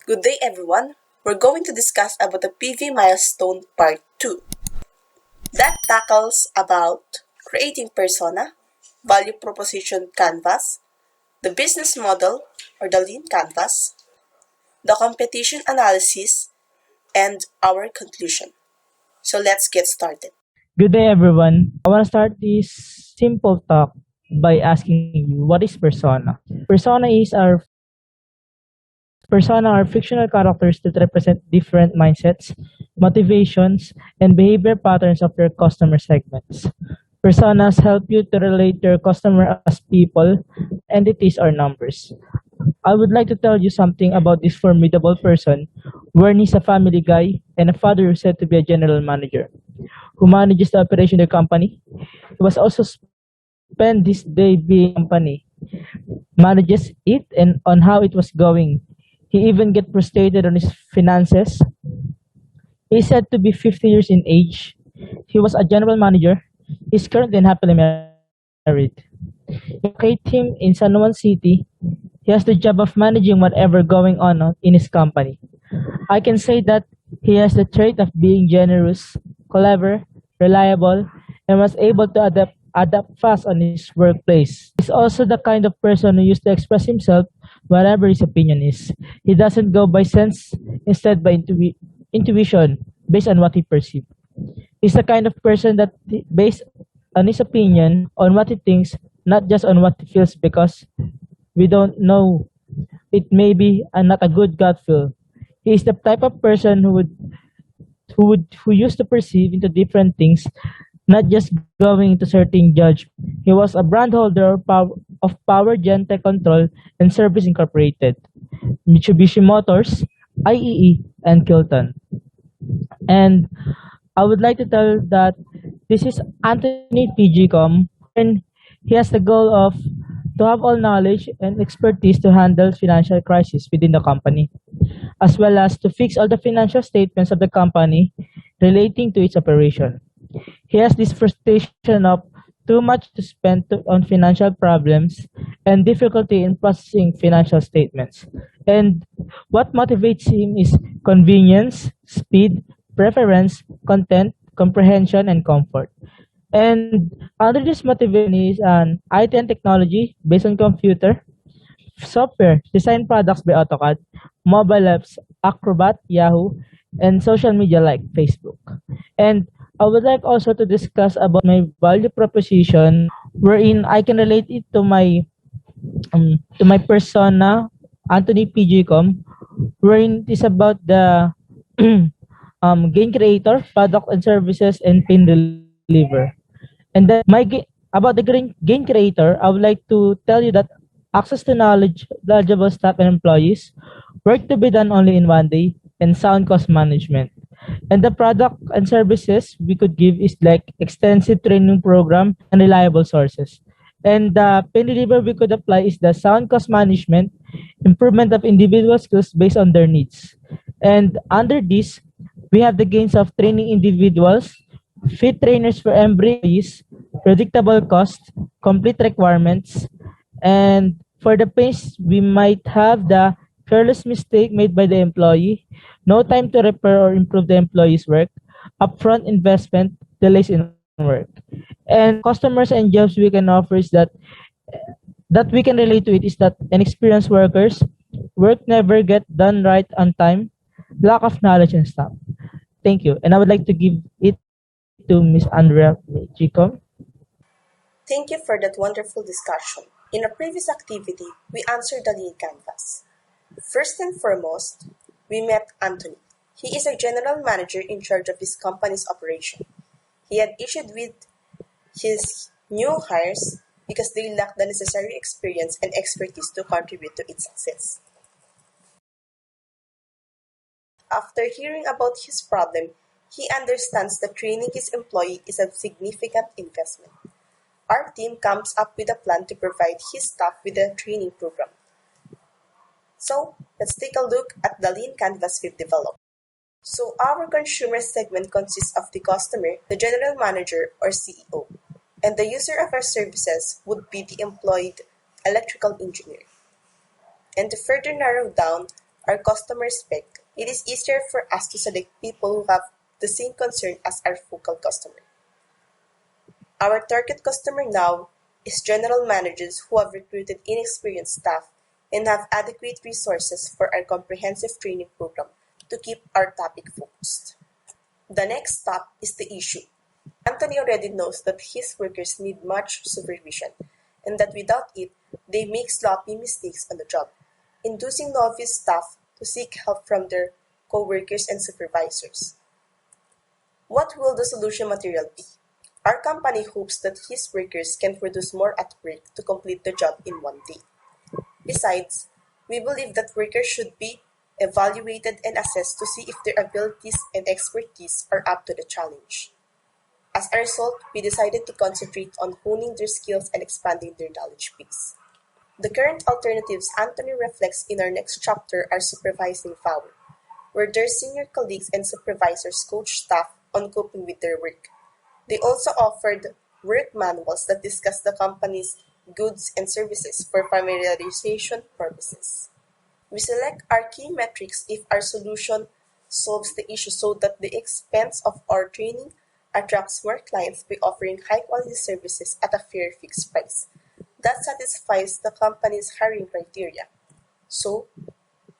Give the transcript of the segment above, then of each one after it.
Good day everyone. We're going to discuss about the PV Milestone Part 2. That tackles about creating persona, value proposition canvas, the business model or the lean canvas, the competition analysis, and our conclusion. So let's get started. Good day, everyone. I want to start this simple talk by asking you what is persona? Persona is our persona are fictional characters that represent different mindsets, motivations, and behavior patterns of your customer segments. Personas help you to relate to your customer as people, entities, or numbers. I would like to tell you something about this formidable person. Warren is a family guy and a father who said to be a general manager who manages the operation of the company. He was also spent this day being company, manages it and on how it was going. He even get frustrated on his finances. He's said to be 50 years in age. He was a general manager. He's currently unhappily married. Locate him in San Juan City. He has the job of managing whatever going on in his company. I can say that he has the trait of being generous, clever, reliable, and was able to adapt fast on his workplace. He's also the kind of person who used to express himself whatever his opinion is. He doesn't go by sense, instead by intuition based on what he perceives. He's the kind of person that based on his opinion on what he thinks, not just on what he feels because we don't know. It may be not a good gut feel. He is the type of person who used to perceive into different things, not just going into certain judge. He was a brand holder of Power Gen Tech Control and Service Incorporated, Mitsubishi Motors, IEE, and Kilton. And I would like to tell that this is Anthony PGCom, and he has the goal of to have all knowledge and expertise to handle financial crisis within the company, as well as to fix all the financial statements of the company relating to its operation. He has this frustration of too much to spend on financial problems and difficulty in processing financial statements. And what motivates him is convenience, speed, preference, content, comprehension, and comfort. And under this motivation is an IT and technology based on computer, software, design products by AutoCAD, mobile apps, Acrobat, Yahoo, and social media like Facebook. And I would like also to discuss about my value proposition wherein I can relate it to my persona, Anthony PGCom, wherein it is about the gain creator, product and services, and pain reliever. And then about the gain creator, I would like to tell you that access to knowledgeable staff and employees, work to be done only in one day, and sound cost management. And the product and services we could give is like extensive training program and reliable sources. And the pain reliever we could apply is the sound cost management, improvement of individual skills based on their needs. And under this, we have the gains of training individuals, fit trainers for employees, predictable cost, complete requirements, and for the pace, we might have the careless mistake made by the employee, no time to repair or improve the employee's work, upfront investment, delays in work. And customers and jobs we can offer is that we can relate to it is that inexperienced workers, work never get done right on time, lack of knowledge and stuff. Thank you. And I would like to give it to Miss Andrea Chico. Thank you for that wonderful discussion. In a previous activity, we answered the lead canvas. First and foremost, we met Anthony. He is a general manager in charge of his company's operation. He had issued with his new hires because they lacked the necessary experience and expertise to contribute to its success. After hearing about his problem, he understands that training his employee is a significant investment. Our team comes up with a plan to provide his staff with a training program. So, let's take a look at the lean canvas we've developed. So, our consumer segment consists of the customer, the general manager or CEO, and the user of our services would be the employed electrical engineer. And to further narrow down, our customers spec, it is easier for us to select people who have the same concern as our focal customer. Our target customer now is general managers who have recruited inexperienced staff and have adequate resources for our comprehensive training program to keep our topic focused. The next stop is the issue. Anthony already knows that his workers need much supervision and that without it, they make sloppy mistakes on the job, inducing novice staff to seek help from their co-workers and supervisors. What will the solution material be? Our company hopes that his workers can produce more at work to complete the job in one day. Besides, we believe that workers should be evaluated and assessed to see if their abilities and expertise are up to the challenge. As a result, we decided to concentrate on honing their skills and expanding their knowledge base. The current alternatives Anthony reflects in our next chapter are supervising power, where their senior colleagues and supervisors coach staff on coping with their work. They also offered work manuals that discuss the company's goods and services for familiarization purposes. We select our key metrics if our solution solves the issue so that the expense of our training attracts more clients by offering high-quality services at a fair fixed price. That satisfies the company's hiring criteria. So,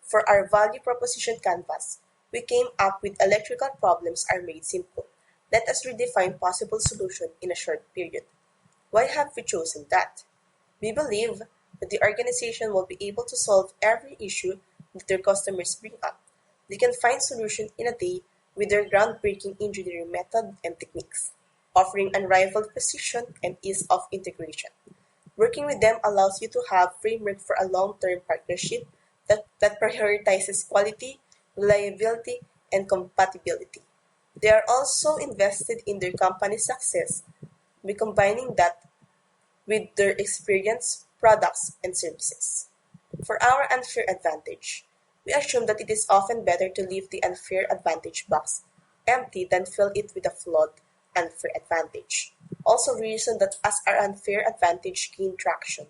for our value proposition canvas, we came up with electrical problems are made simple. Let us redefine possible solution in a short period. Why have we chosen that? We believe that the organization will be able to solve every issue that their customers bring up. They can find solution in a day with their groundbreaking engineering method and techniques, offering unrivaled precision and ease of integration. Working with them allows you to have framework for a long-term partnership that prioritizes quality, reliability, and compatibility. They are also invested in their company's success by combining that with their experience, products, and services. For our unfair advantage, we assume that it is often better to leave the unfair advantage box empty than fill it with a flawed unfair advantage. Also reason that as our unfair advantage gain traction,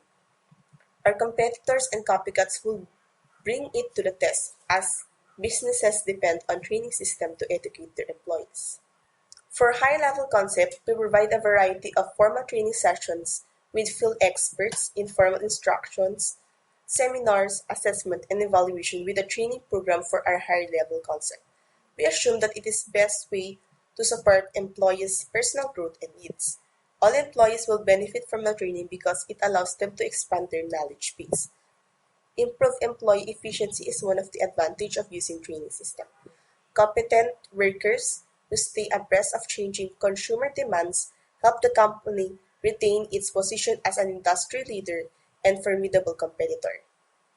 our competitors and copycats will bring it to the test as businesses depend on training system to educate their employees. For high-level concept, we provide a variety of formal training sessions with field experts, informal instructions, seminars, assessment, and evaluation with a training program for our higher-level concept. We assume that it is the best way to support employees' personal growth and needs. All employees will benefit from the training because it allows them to expand their knowledge base. Improved employee efficiency is one of the advantages of using training system. Competent workers who stay abreast of changing consumer demands help the company retain its position as an industry leader and formidable competitor.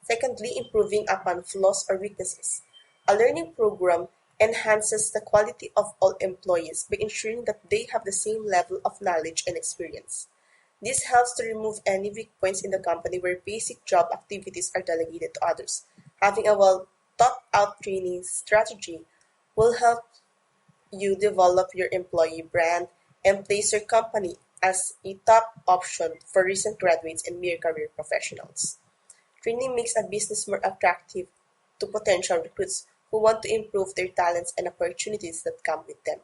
Secondly, improving upon flaws or weaknesses. A learning program enhances the quality of all employees by ensuring that they have the same level of knowledge and experience. This helps to remove any weak points in the company where basic job activities are delegated to others. Having a well thought out training strategy will help you develop your employee brand and place your company as a top option for recent graduates and mid-career professionals. Training makes a business more attractive to potential recruits who want to improve their talents and opportunities that come with them.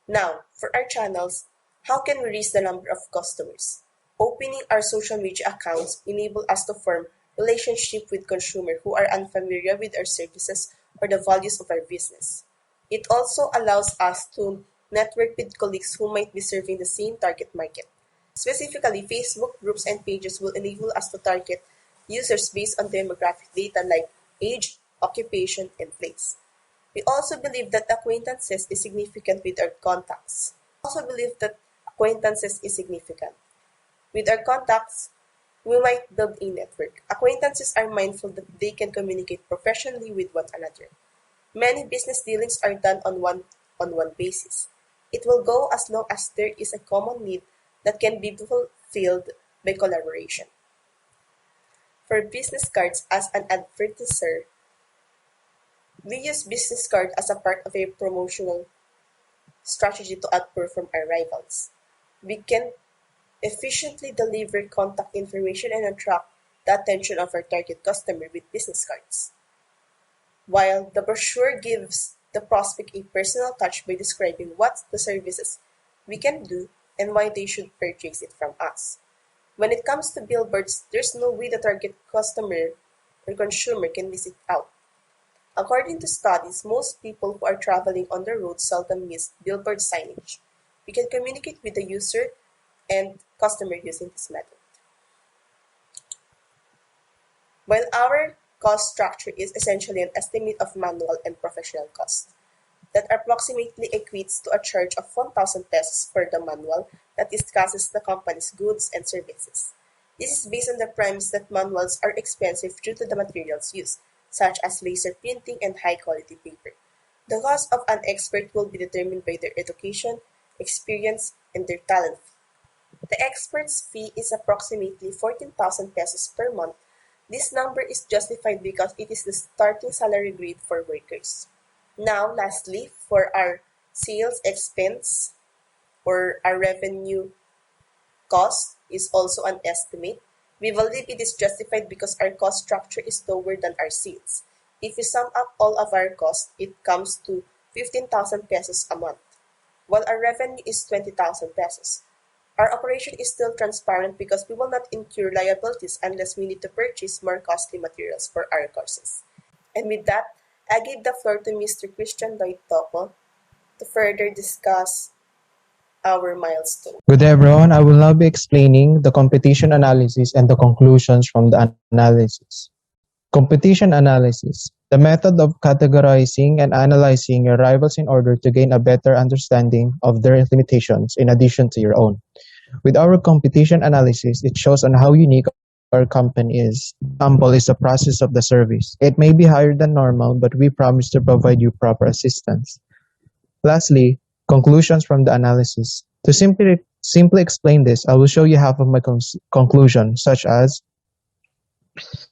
Now, for our channels, how can we raise the number of customers? Opening our social media accounts enable us to form relationship with consumers who are unfamiliar with our services or the values of our business. It also allows us to network with colleagues who might be serving the same target market. Specifically, Facebook groups and pages will enable us to target users based on demographic data like age, occupation, and place. We also believe that acquaintances is significant with our contacts. Also believe that acquaintances is significant. With our contacts, we might build a network. Acquaintances are mindful that they can communicate professionally with one another. Many business dealings are done on one basis. It will go as long as there is a common need that can be fulfilled by collaboration. For business cards as an advertiser, we use business card as a part of a promotional strategy to outperform our rivals. We can efficiently deliver contact information and attract the attention of our target customer with business cards. while the brochure gives the prospect a personal touch by describing what the services we can do and why they should purchase it from us. When it comes to billboards, there's no way the target customer or consumer can miss it out. According to studies, most people who are traveling on the road seldom miss billboard signage. We can communicate with the user and customer using this method. While our cost structure is essentially an estimate of manual and professional costs, that approximately equates to a charge of 1,000 pesos for the manual that discusses the company's goods and services. This is based on the premise that manuals are expensive due to the materials used, such as laser printing and high-quality paper. The cost of an expert will be determined by their education, experience, and their talent. The expert's fee is approximately 14,000 pesos per month. This number is justified because it is the starting salary grade for workers. Now, lastly, for our sales expense or our revenue cost is also an estimate. We believe it is justified because our cost structure is lower than our sales. If we sum up all of our costs, it comes to 15,000 pesos a month, while our revenue is 20,000 pesos. Our operation is still transparent because we will not incur liabilities unless we need to purchase more costly materials for our courses. And with that, I give the floor to Mr. Christian Lloyd Topo to further discuss our milestone. Good day, everyone. I will now be explaining the competition analysis and the conclusions from the analysis. Competition analysis, the method of categorizing and analyzing your rivals in order to gain a better understanding of their limitations in addition to your own. With our competition analysis, it shows on how unique our company is. Example is the process of the service. It may be higher than normal, but we promise to provide you proper assistance. Lastly, conclusions from the analysis. To simply explain this, I will show you half of my conclusion, such as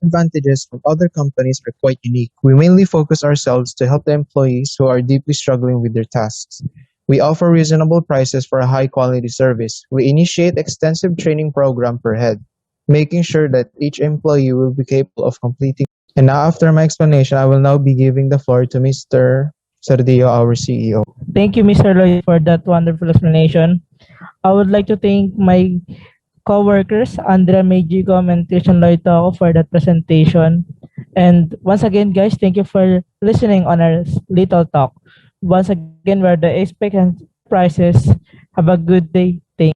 advantages from other companies are quite unique. We mainly focus ourselves to help the employees who are deeply struggling with their tasks. We offer reasonable prices for a high quality service. We initiate extensive training program per head, making sure that each employee will be capable of completing. And now after my explanation, I will now be giving the floor to Mr. Sardillo, our CEO. Thank you, Mr. Lloyd, for that wonderful explanation. I would like to thank my co-workers, Andrea Mejico and Christian Lloyd Toco, for that presentation. And once again, guys, thank you for listening on our little talk. Once again, we're the Expect and Prices. Have a good day. Thank